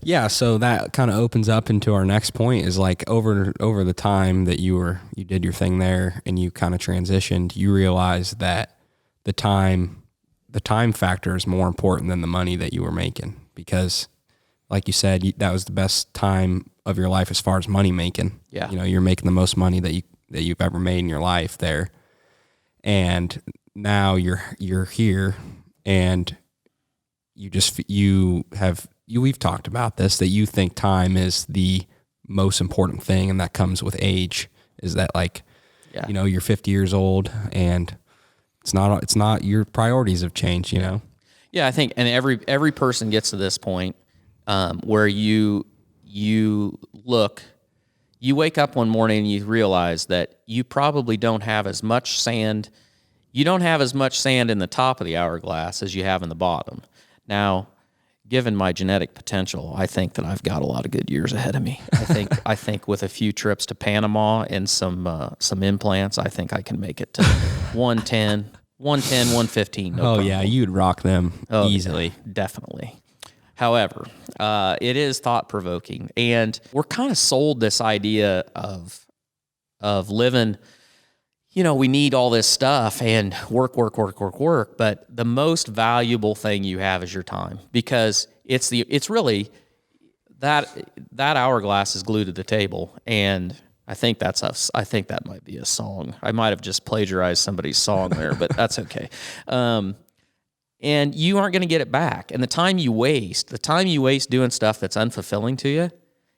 Yeah, so that kind of opens up into our next point is like over the time that you did your thing there and you kind of transitioned, you realized that the time factor is more important than the money that you were making because like you said, that was the best time of your life as far as money making. Yeah. You know, you're making the most money that you've ever made in your life there. And now you're here and we've talked about this, that you think time is the most important thing, and that comes with age. Is that like, you know, you're 50 years old and it's not your priorities have changed, you know? Yeah, I think, and every person gets to this point where you wake up one morning and you realize that you probably don't have as much sand. You don't have as much sand in the top of the hourglass as you have in the bottom. Now, given my genetic potential, I think that I've got a lot of good years ahead of me. I think with a few trips to Panama and some implants, I think I can make it to 110, 115. No problem. Yeah, you'd rock them easily. Yeah, definitely. However, it is thought-provoking, and we're kind of sold this idea of living, you know, we need all this stuff and work, but the most valuable thing you have is your time, because it's really that hourglass is glued to the table, and I think that's us. I think that might be a song. I might have just plagiarized somebody's song there, but that's okay. And you aren't going to get it back. And the time you waste doing stuff that's unfulfilling to you,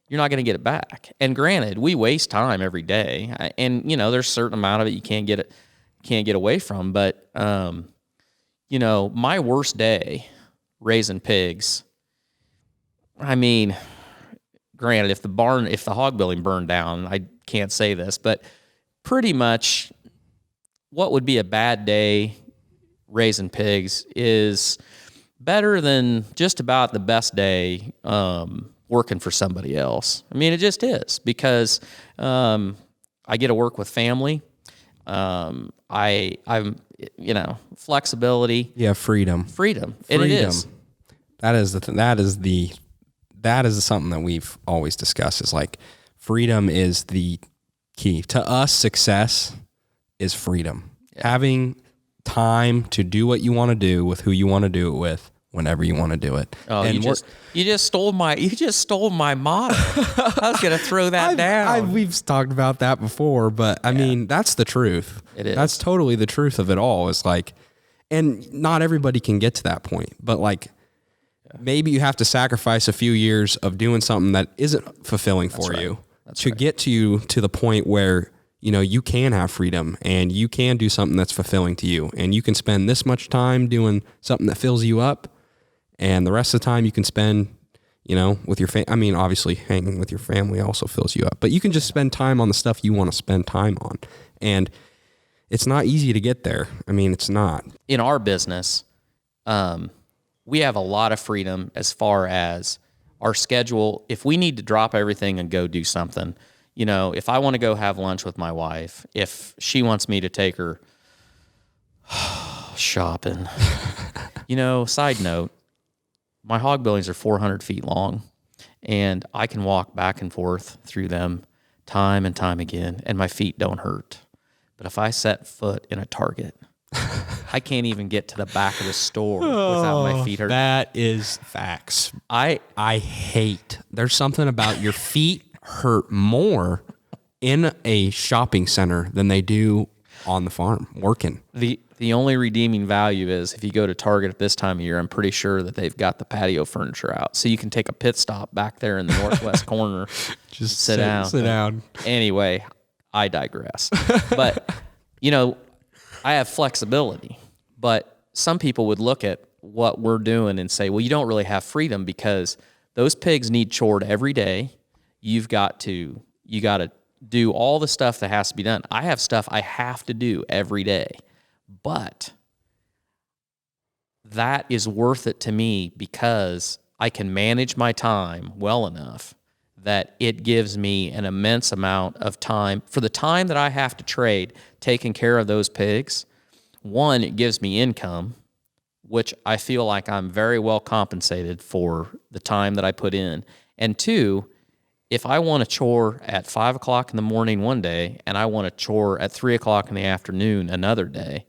you're not going to get it back. And granted, we waste time every day, and you know there's a certain amount of it you can't get away from. But you know, my worst day raising pigs. I mean, granted, if the hog building burned down, I can't say this, but pretty much, what would be a bad day raising pigs is better than just about the best day working for somebody else. I mean, it just is, because I get to work with family. I'm you know, flexibility. Yeah, freedom. And it is. That is something that we've always discussed, is like freedom is the key. To us, success is freedom. Yeah. Having time to do what you want to do with who you want to do it with whenever you want to do it. Oh, and you just stole my motto. I was going to throw that down. We've talked about that before, but I mean, that's the truth. It is. That's totally the truth of it all. It's like, and not everybody can get to that point, but like, maybe you have to sacrifice a few years of doing something that isn't fulfilling for you to get to the point where, you know, you can have freedom and you can do something that's fulfilling to you, and you can spend this much time doing something that fills you up, and the rest of the time you can spend, you know, with your I mean, obviously hanging with your family also fills you up, but you can just spend time on the stuff you want to spend time on. And it's not easy to get there. I mean, it's not. In our business, we have a lot of freedom as far as our schedule. If we need to drop everything and go do something, you know, if I want to go have lunch with my wife, if she wants me to take her shopping, you know, side note, my hog buildings are 400 feet long, and I can walk back and forth through them time and time again, and my feet don't hurt. But if I set foot in a Target, I can't even get to the back of the store without my feet hurting. That is facts. I hate. There's something about your feet hurt more in a shopping center than they do on the farm working. The only redeeming value is if you go to Target at this time of year, I'm pretty sure that they've got the patio furniture out, so you can take a pit stop back there in the northwest corner. Just sit down. Anyway, I digress. But you know, I have flexibility, but some people would look at what we're doing and say, well, you don't really have freedom because those pigs need chored every day. You got to do all the stuff that has to be done. I have stuff I have to do every day, but that is worth it to me because I can manage my time well enough that it gives me an immense amount of time. For the time that I have to trade taking care of those pigs, one, it gives me income, which I feel like I'm very well compensated for the time that I put in. And two, if I want a chore at 5 o'clock in the morning one day and I want a chore at 3 o'clock in the afternoon another day,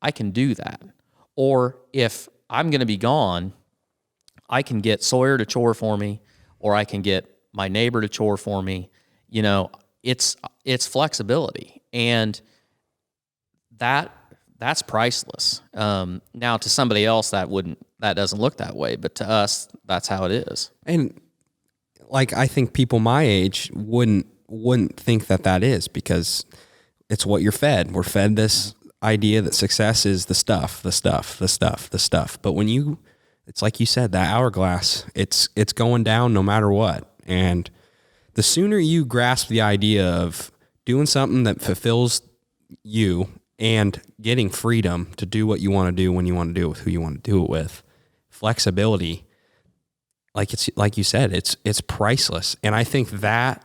I can do that. Or if I'm going to be gone, I can get Sawyer to chore for me, or I can get my neighbor to chore for me. You know, it's flexibility, and that's priceless. Now to somebody else that doesn't look that way, but to us, that's how it is. And like, I think people my age wouldn't think that is, because it's what you're fed. We're fed this idea that success is the stuff. But when it's like you said, that hourglass, it's going down no matter what. And the sooner you grasp the idea of doing something that fulfills you and getting freedom to do what you want to do when you want to do it with who you want to do it with, flexibility, like you said, it's priceless. And I think that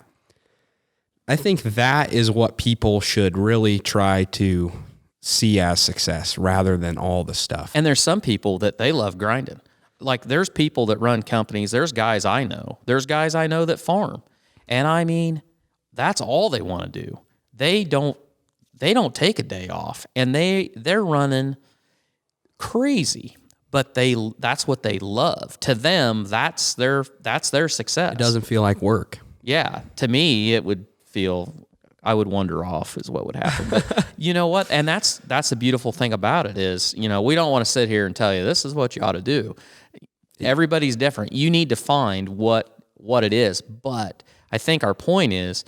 is what people should really try to see as success rather than all the stuff. And there's some people that they love grinding. Like, there's people that run companies. There's guys I know. There's guys I know that farm. And I mean, that's all they want to do. They don't take a day off, and they're running crazy, but that's what they love. To them, that's their success. It doesn't feel like work. Yeah. To me, I would wander off is what would happen. But you know what? And that's the beautiful thing about it is, you know, we don't want to sit here and tell you this is what you ought to do. Everybody's different. You need to find what it is. But I think our point is,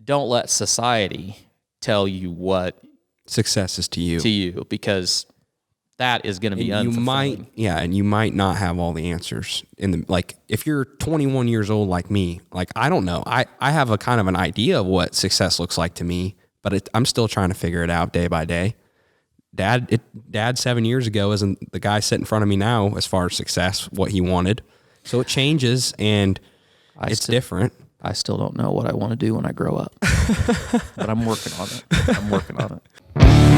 don't let society tell you what success is to you, because that is going to be unfulfilling. And you might not have all the answers like, if you're 21 years old like me, like, I don't know. I have a kind of an idea of what success looks like to me, but I'm still trying to figure it out day by day. Dad 7 years ago isn't the guy sitting in front of me now as far as success, what he wanted. So it changes, and it's different. I still don't know what I want to do when I grow up, but I'm working on it.